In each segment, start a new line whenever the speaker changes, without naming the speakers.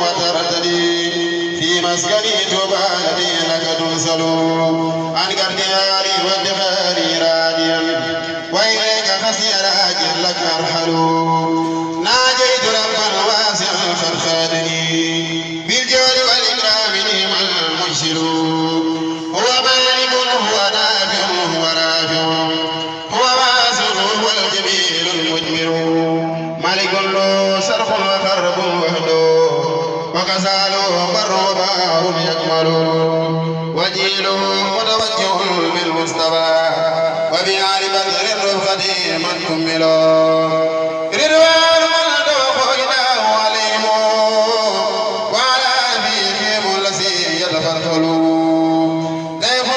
وترتدي في مسكني تبالي لك ترسل عن كردياري وادخاري راديا وإليك خسي راجل لك أرحل ناجيت ربا واسعا فارخادني بالجود والإكرام نعم المرسل هو مالك هو نافع هو رافع هو واسع هو الجميل المجمل مالك له سرخ وخرب وهدو وكساله بر وبار يكمل وجيله متوجه بالمصطفى وبآل بدر الرفقة من كملوا رضوان من توفيناه عليهم وعلى فيهم الذي يتفضلوا ضيف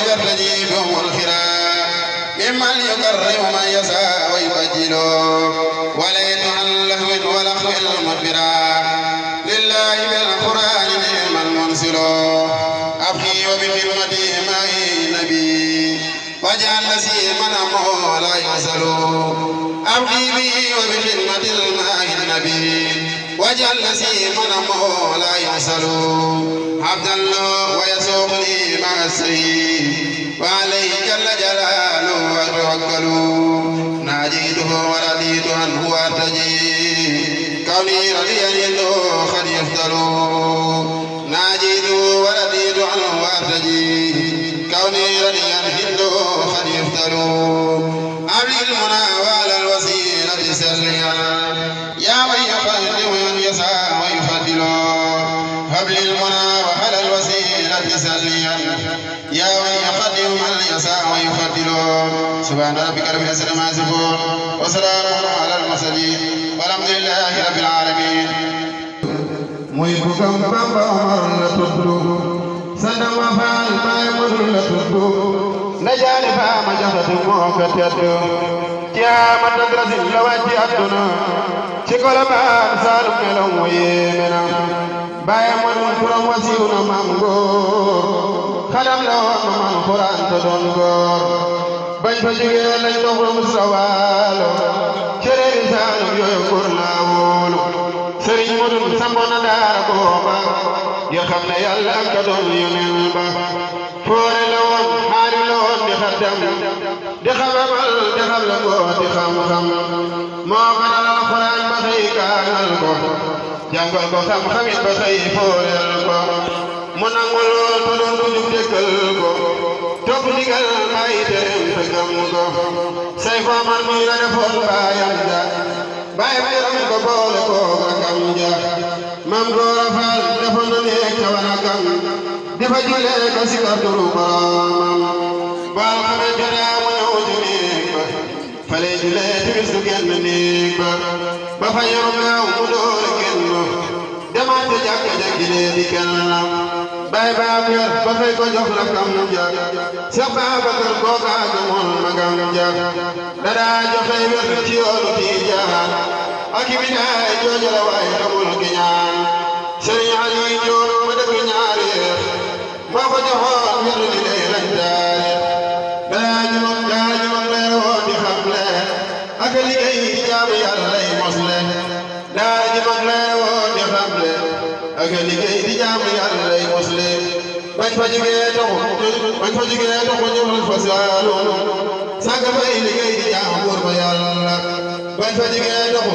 يستجيبهم الخيرات ممن يكرم من يسعى ويبجل وليت عن لهو ولخو المدبرا لله بالقرآن نعم المنزل أبخي وبخدمتي معي نبي واجعل نسيما لا يزال أبخي به وبخدمة الماء النبي واجعل نسيما لا يزال عبد الله ويسوقني مع السيد وعليه جل جلاله وتوكل ناجيته ورديت عنه وارتجي كوني رضيا له قد يفضل ناجيته ورديت عنه وارتجي كوني رضيا له قد يفضل أبلي المنى وعلى الوسيلة سريا يا من يقدم من يسعى ويفضل هب لي المنى وعلى الوسيلة سريا يا من يقدم من يسعى ويفضل سبحان ربك رب العزة عما يصفون وسلام على المرسلين والحمد لله رب العالمين muy bugam Bamba Omar la tuddu sanama faal baay mënul la tuddu najaani faama jaxatu moo ko teddu kiyaama tadrasin la wàcci àdduna ci Kolobaan Saalum melaw mu yéeme na baay mënul turam wasiw na maam góor xalam la woon na man Quraan te doon góor bañ fa jógee lañ doxul Misra waalo cereeri Saalum yooyu góor laa wóolu sëriñ Modou sampoon na daara booba yoo xam ne yàlla ak ka doon yónneel ba foore la woon xaari la woon di xaddam di xabamal di xam la ko di xam-xam moo ko dalal Alxuraan ba xëy kaanal ko jàngal ko xam-xamit ba xëy fooreel ko mu nangul te doon ko jub dëkkal ko topp ndigal ay tereem te gëm ko say fooman muy la defoon baayam ja baayam yaram ko boole ko rakam ja maam Góora Faal defoon na nekk ca warakam di fa julee ka sikar turu boromam baal xame jotaa mu ñëw ci néeg ba fale julee timis du génn néeg ba fa yorum gaaw mu doore kenn demaat ca jàkka ja gilee di kenn baay Baabakar ba fay ko jox rakam ja Seex Baabakar kooka gëmoon magam ja dadaa joxe wér ci yoonu Tijaan ak i bidaay jooju la waay xamul ki ñaan Sëriñ Ali Joor ma dëkk Ñaareer moo ko joxoon wér di lay lañ taarix dadaa jumat lay woon di xamle ak liggéey di jaamu Yàlla lay mosle daa jumat lay woon di xamle ak liggéey di jaamu Yàlla lay mosle bañ fa jógee taxu ñëwal fa Saalum sàgg fay liggéey di jaamu buur ba Yàlla bañ fa jógee taxu